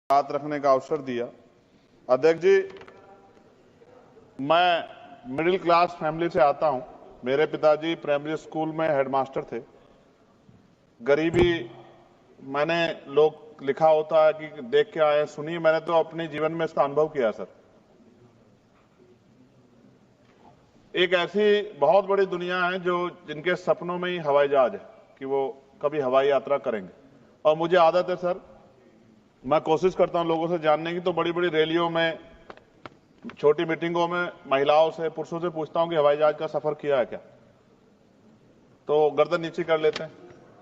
बात रखने का अवसर दिया। अध्यक्ष जी, मैं मिडिल क्लास फैमिली से आता हूं। मेरे पिताजी प्राइमरी स्कूल में हेडमास्टर थे। गरीबी मैंने लोग लिखा होता है कि देख के आए, सुनी, मैंने तो अपने जीवन में इसका अनुभव किया सर। एक ऐसी बहुत बड़ी दुनिया है जो जिनके सपनों में ही हवाई जहाज है कि वो कभी हवाई यात्रा करेंगे। और मुझे आदत है सर, मैं कोशिश करता हूं लोगों से जानने की, तो बड़ी बड़ी रैलियों में, छोटी मीटिंगों में महिलाओं से, पुरुषों से पूछता हूं कि हवाई जहाज का सफर किया है क्या, तो गर्दन नीचे कर लेते हैं।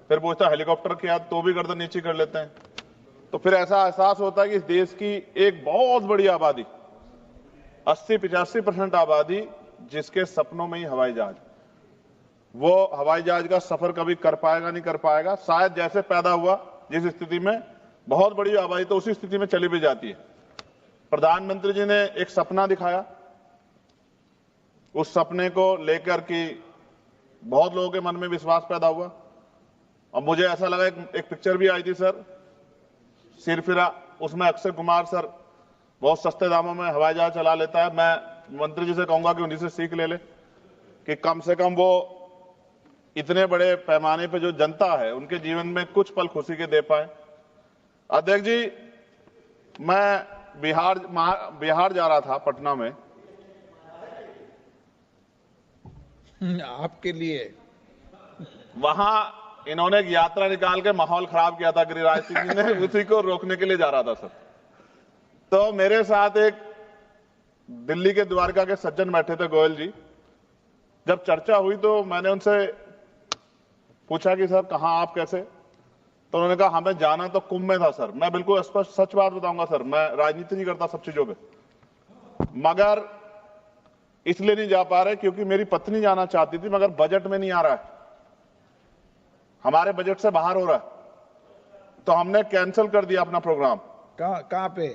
फिर पूछता हेलीकॉप्टर किया, तो भी गर्दन नीचे कर लेते हैं। तो फिर ऐसा एहसास होता है कि इस देश की एक बहुत बड़ी आबादी, 80-85% आबादी, जिसके सपनों में ही हवाई जहाज, वो हवाई जहाज का सफर कभी कर पाएगा नहीं कर पाएगा। शायद जैसे पैदा हुआ जिस स्थिति में, बहुत बड़ी आबादी तो उसी स्थिति में चली भी जाती है। प्रधानमंत्री जी ने एक सपना दिखाया, उस सपने को लेकर के बहुत लोगों के मन में विश्वास पैदा हुआ। और मुझे ऐसा लगा, एक पिक्चर भी आई थी सर, सिरफिरा, उसमें अक्षय कुमार सर बहुत सस्ते दामों में हवाई जहाज चला लेता है। मैं मंत्री जी से कहूंगा कि उन्हीं से सीख ले कि कम से कम वो इतने बड़े पैमाने पे जो जनता है उनके जीवन में कुछ पल खुशी के दे पाए। अध्यक्ष जी, मैं बिहार जा रहा था, पटना में। आपके लिए वहां इन्होंने एक यात्रा निकाल के माहौल खराब किया था गिरिराज सिंह जी ने, उसी को रोकने के लिए जा रहा था सर। तो मेरे साथ एक दिल्ली के द्वारका के सज्जन बैठे थे, गोयल जी। जब चर्चा हुई तो मैंने उनसे पूछा कि सर कहां आप, कैसे? तो उन्होंने कहा हमें जाना तो कुंभ में था सर। मैं बिल्कुल स्पष्ट सच बात बताऊंगा सर, मैं राजनीति नहीं करता सब चीजों पे, मगर इसलिए नहीं जा पा रहे क्योंकि मेरी पत्नी जाना चाहती थी, मगर बजट में नहीं आ रहा है, हमारे बजट से बाहर हो रहा है। तो हमने कैंसिल कर दिया अपना प्रोग्राम। कहाँ पे?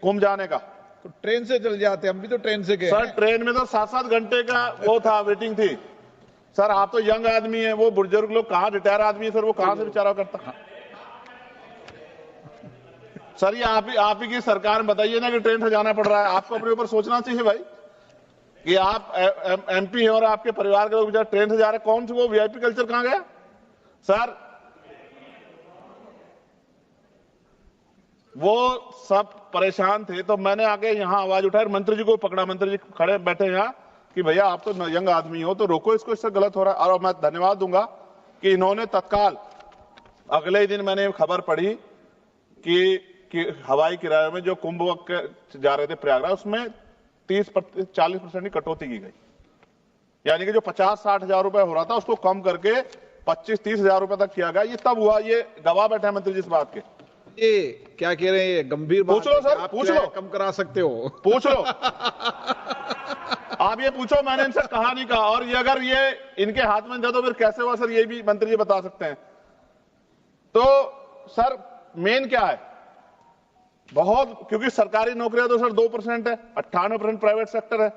कुंभ जाने का। तो ट्रेन से चल जाते, हम भी तो ट्रेन से गए सर ट्रेन में तो 7-7 घंटे का वो था, वेटिंग थी सर। आप तो यंग आदमी है, वो बुजुर्ग लोग कहां, रिटायर आदमी है सर, वो कहां से बेचारा करता। सर ये आप ही की सरकार में बताइए ना कि ट्रेन से जाना पड़ रहा है। आपको अपने ऊपर सोचना चाहिए भाई कि आप एमपी हैं और आपके परिवार के लोग बेचारे ट्रेन से जा रहे हैं। कौन सी वो वीआईपी कल्चर कहां गया सर? वो सब परेशान थे, तो मैंने आके यहां आवाज उठाई, मंत्री जी को पकड़ा। मंत्री जी खड़े बैठे यहां कि भैया आप तो यंग आदमी हो, तो रोको इसको, इससे गलत हो रहा है। और मैं धन्यवाद दूंगा कि इन्होंने तत्काल अगले ही दिन मैंने खबर पढ़ी कि हवाई किराए में जो कुंभ जा रहे थे प्रयागराज, उसमें 30-40% की कटौती की गई। यानी कि जो 50-60 हजार रुपए हो रहा था उसको कम करके 25-30 हजार रुपए तक किया गया। ये तब हुआ, ये गवाह बैठे हैं मंत्री जी इस बात के। ये क्या कह रहे हैं? ये गंभीर बात पूछ लो सर, आप पूछ लो, कम करा सकते हो, पूछ लो। आप ये पूछो, मैंने इनसे कहा नहीं कहा। और ये अगर ये इनके हाथ में था तो फिर कैसे हुआ सर, ये भी मंत्री जी बता सकते हैं। तो सर मेन क्या है, बहुत, क्योंकि सरकारी नौकरियां तो सर 2% है, 98% प्राइवेट सेक्टर है।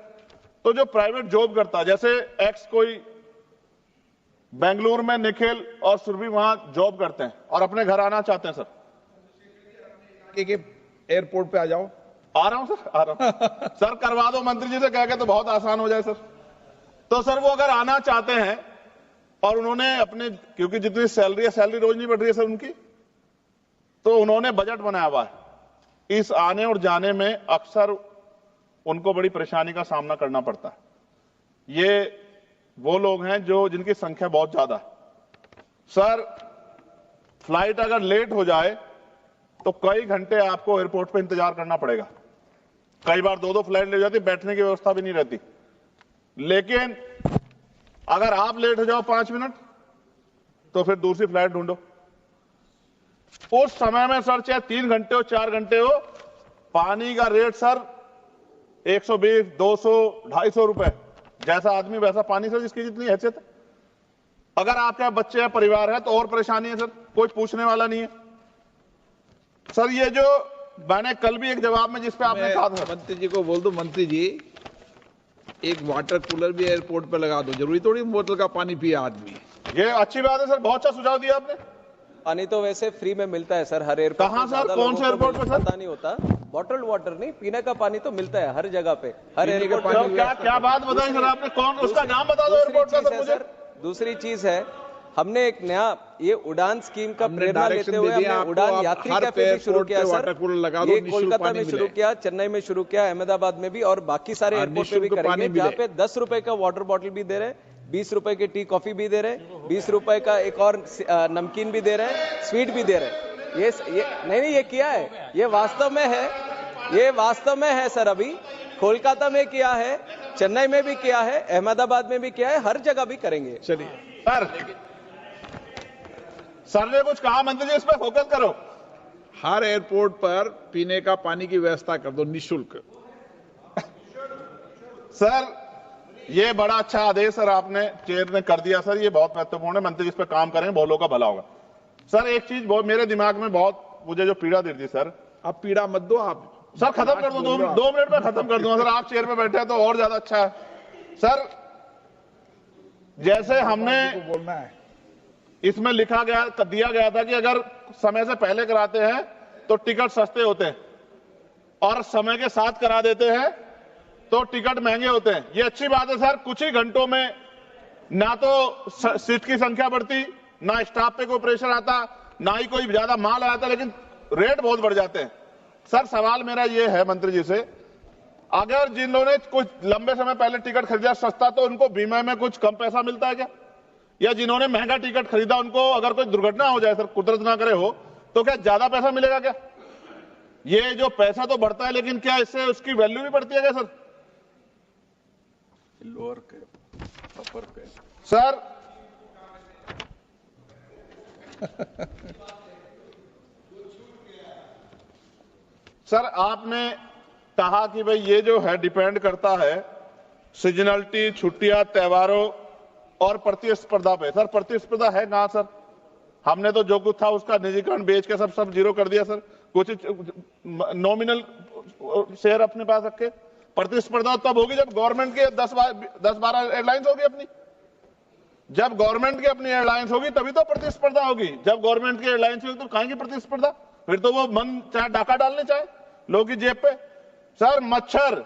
तो जो प्राइवेट जॉब करता है, जैसे एक्स कोई बेंगलुरु में निखिल और सुरभि वहां जॉब करते हैं और अपने घर आना चाहते हैं सर, एयरपोर्ट पे आ जाओ। आ रहा हूं सर, आ रहा हूं सर, करवा दो मंत्री जी से कह के, तो बहुत आसान हो जाए सर। तो सर वो अगर आना चाहते हैं और उन्होंने अपने, क्योंकि जितनी सैलरी है, सैलरी रोज नहीं बढ़ रही है सर उनकी, तो उन्होंने बजट बनाया हुआ है। इस आने और जाने में अक्सर उनको बड़ी परेशानी का सामना करना पड़ता है। ये वो लोग हैं जो जिनकी संख्या बहुत ज्यादा है सर। फ्लाइट अगर लेट हो जाए तो कई घंटे आपको एयरपोर्ट पे इंतजार करना पड़ेगा। कई बार 2-2 फ्लाइट ले जाती, बैठने की व्यवस्था भी नहीं रहती। लेकिन अगर आप लेट हो जाओ 5 मिनट तो फिर दूसरी फ्लाइट ढूंढो। उस समय में सर चाहे 3 घंटे हो, 4 घंटे हो, पानी का रेट सर 120, 200, 250 रुपए। जैसा आदमी वैसा पानी सर, जिसकी जितनी हैसियत है। अगर आपके बच्चे या परिवार है तो और परेशानी है सर, कोई पूछने वाला नहीं है सर। ये जो मैंने कल भी एक जवाब में जिस पे आपने कहा था, मंत्री जी को बोल दो, मंत्री जी एक वाटर कूलर भी एयरपोर्ट पे लगा दो, जरूरी थोड़ी बोतल का पानी पिए आदमी। ये अच्छी बात है सर, बहुत अच्छा सुझाव दिया आपने। पानी तो वैसे फ्री में मिलता है सर, हर एयरपोर्ट कहाँ पे। सर? ज्यादा कौन लोगों से को एयरपोर्ट पे सर? पता नहीं होता। बॉटल्ड वाटर नहीं, पीने का पानी तो मिलता है हर जगह पे, हर पीने का एयरपोर्ट पानी पे। तो क्या क्या बात बताई सर आपने? कौन, उसका नाम बता दो दूसरी एयरपोर्ट का चीज सर है मुझे। सर, दूसरी चीज है, हमने एक नया ये उड़ान स्कीम का हमने प्रेरणा डायरेक्शन लेते हुए दे दिया हमने आपको, उड़ान आप यात्री हर कैफे भी शुरू एयरपोर्ट किया पे सर। वाटर कूलर लगा दो, ये निःशुल्क कोलकाता पानी में शुरू मिले। किया, चेन्नई में शुरू किया, अहमदाबाद में भी, और बाकी सारे और एयरपोर्ट पे भी निःशुल्क पानी करेंगे, जहाँ मिले। पे 10 रुपए का वाटर बॉटल भी दे रहे, 20 रुपए की टी कॉफी भी दे रहे, 20 रुपए का एक और नमकीन भी दे रहे, स्वीट भी दे रहे। ये नहीं, ये किया है, ये वास्तव में है, ये वास्तव में है सर। अभी कोलकाता में किया है, चेन्नई में भी किया है, अहमदाबाद में भी किया है, हर जगह भी करेंगे। चलिए, सर ने कुछ कहा मंत्री जी, इस पर फोकस करो। हर एयरपोर्ट पर पीने का पानी की व्यवस्था कर दो निःशुल्क। सर ये बड़ा अच्छा आदेश सर आपने, चेयर ने कर दिया सर, ये बहुत महत्वपूर्ण है। मंत्री जी इस पर काम करें, बहुत लोगों का भला होगा। सर एक चीज बहुत मेरे दिमाग में बहुत मुझे जो पीड़ा देती सर, आप पीड़ा मत दो, आप सर खत्म कर दो, 2 मिनट में खत्म कर दूंगा सर। आप चेयर पे बैठे हैं तो और ज्यादा अच्छा है सर। जैसे हमने बोलना है, इसमें लिखा गया, दिया गया था कि अगर समय से पहले कराते हैं तो टिकट सस्ते होते हैं, और समय के साथ करा देते हैं तो टिकट महंगे होते हैं। ये अच्छी बात है सर। कुछ ही घंटों में ना तो सीट की संख्या बढ़ती, ना स्टाफ पे कोई प्रेशर आता, ना ही कोई ज्यादा माल आता, लेकिन रेट बहुत बढ़ जाते हैं। सर सवाल मेरा ये है मंत्री जी से, अगर जिन लोगों ने कुछ लंबे समय पहले टिकट खरीदा सस्ता, तो उनको बीमा में कुछ कम पैसा मिलता है क्या? या जिन्होंने महंगा टिकट खरीदा उनको अगर कोई दुर्घटना हो जाए सर, कुदरत ना करे हो, तो क्या ज्यादा पैसा मिलेगा क्या? ये जो पैसा तो बढ़ता है, लेकिन क्या इससे उसकी वैल्यू भी बढ़ती है क्या sir? Lower cap, upper cap. Sir sir आपने कहा कि भाई ये जो है डिपेंड करता है सीजनलिटी, छुट्टियां, त्योहारों और प्रतिस्पर्धा पे। सर प्रतिस्पर्धा है कहां सर? हमने तो जो कुछ था उसका निजीकरण बेच के सब जीरो कर दिया सर। कुछ नॉमिनल शेयर अपने पास रखे। प्रतिस्पर्धा तब होगी जब गवर्नमेंट के 10-12 एयरलाइंस होगी अपनी। जब गवर्नमेंट की अपनी एयरलाइंस होगी तभी तो प्रतिस्पर्धा होगी। जब गवर्नमेंट की एयरलाइंस होगी तो कहां की प्रतिस्पर्धा? फिर तो वो मन चाहे डाका डालने चाहे लोगों की जेब पे। सर मच्छर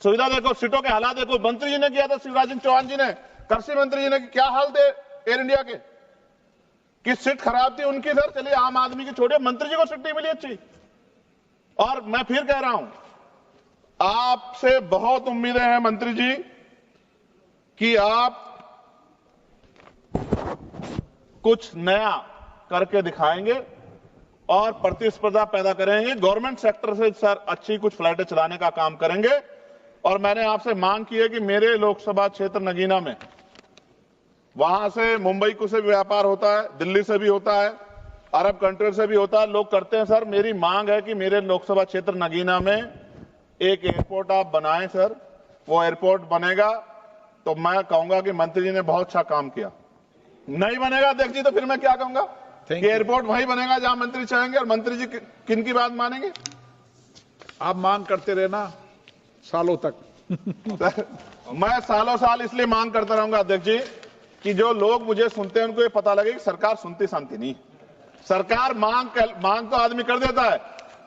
सुविधा देखो, सीटों के हालात देखो। मंत्री जी ने किया था, शिवराज सिंह चौहान जी ने, कृषि मंत्री जी ने, क्या हाल थे एयर इंडिया के, कि सीट खराब थी उनकी सर। चलिए आम आदमी की छोड़िए, मंत्री जी को सीट नहीं मिली अच्छी। और मैं फिर कह रहा हूं, आपसे बहुत उम्मीदें हैं मंत्री जी कि आप कुछ नया करके दिखाएंगे और प्रतिस्पर्धा पैदा करेंगे। गवर्नमेंट सेक्टर से सर अच्छी कुछ फ्लाइटें चलाने का काम करेंगे। और मैंने आपसे मांग की है कि मेरे लोकसभा क्षेत्र नगीना में, वहां से मुंबई को से भी व्यापार होता है, दिल्ली से भी होता है, अरब कंट्री से भी होता है, लोग करते हैं सर। मेरी मांग है कि मेरे लोकसभा क्षेत्र नगीना में एक एयरपोर्ट आप बनाएं सर। वो एयरपोर्ट बनेगा तो मैं कहूंगा कि मंत्री जी ने बहुत अच्छा काम किया। नहीं बनेगा अध्यक्ष जी तो फिर मैं क्या कहूंगा कि एयरपोर्ट वहीं बनेगा जहां मंत्री चाहेंगे। और मंत्री जी किन की बात मानेंगे? आप मांग करते रहना सालों तक। मैं सालों साल इसलिए मांग करता रहूंगा अध्यक्ष जी कि जो लोग मुझे सुनते हैं उनको ये पता लगे कि सरकार सुनती शांति नहीं। सरकार मांग तो आदमी कर देता है,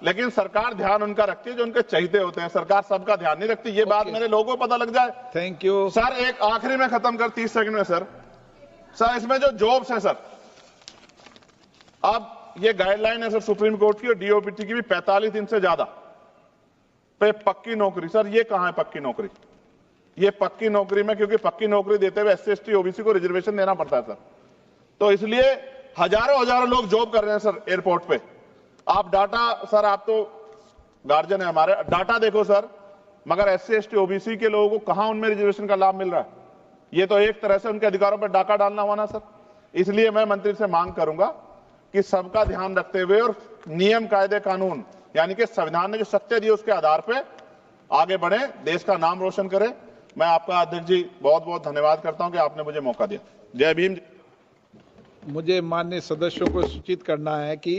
लेकिन सरकार ध्यान उनका रखती है जो उनके चहीते होते हैं। सरकार सबका ध्यान नहीं रखती। ये बात मेरे लोगों को पता लग जाए। Thank you sir. एक आखिरी में खत्म कर 30 सेकंड में सर। इसमें जो जॉब्स है सर, अब ये गाइडलाइन है सर सुप्रीम कोर्ट की और डीओपीटी की भी, 45 दिन से ज्यादा पे पक्की नौकरी। सर ये कहां है पक्की नौकरी? ये पक्की नौकरी में, क्योंकि पक्की नौकरी देते हुए SC ST OBC को रिजर्वेशन देना पड़ता है सर, तो इसलिए हजारों लोग जॉब कर रहे हैं सर एयरपोर्ट पे। आप डाटा सर, आप तो गार्जियन है हमारे, डाटा देखो सर। मगर SC ST OBC के लोगों को कहां उनमें रिजर्वेशन का लाभ मिल रहा है? ये तो एक तरह से उनके अधिकारों पर डाका डालना हुआ ना सर। इसलिए मैं मंत्री से मांग करूंगा कि सबका ध्यान रखते हुए और नियम, कायदे, कानून, यानी कि संविधान ने जो शक्ति दी उसके आधार पर आगे बढ़े, देश का नाम रोशन करें। मैं आपका अध्यक्ष जी बहुत बहुत धन्यवाद करता हूं कि आपने मुझे मौका दिया। जय भीम। मुझे माननीय सदस्यों को सूचित करना है कि